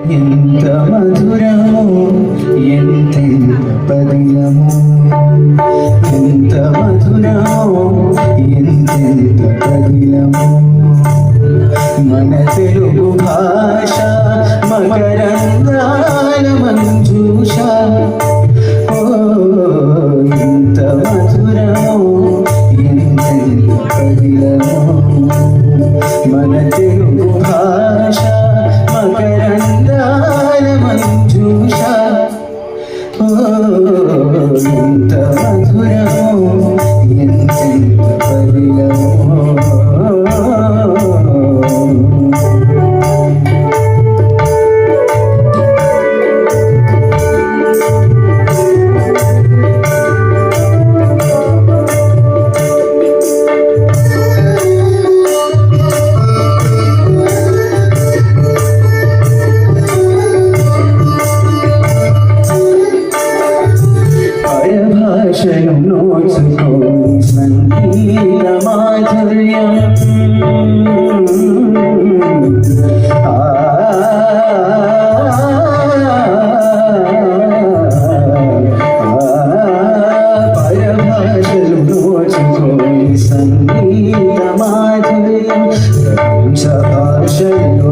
ఎంత మధురము ఎంతెంత పదిలము ఎంత మధురము ఎంతెంత పదిలము మన తెలుగు భాష మకరంగాల మంజూష ఎంత మధురము ఎంతెంత పదిలము మన తెలుగు భాష మకరంగాల మంజూష ఎంత మధురము ఎంతెంత పదిలము భాషను నోచుకో సంగీత మాధుర్యం పరభాషలు నోచుకో సంగీత మాధుర్యం ప్రపంచ భాషలో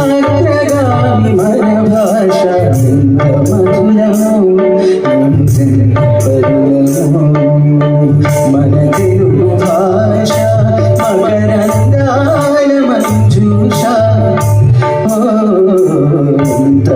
అగ్రగామి మన భాష ఎంత మధురము మన తెలుగు భాష మకరంగాల మంజూష ఎంత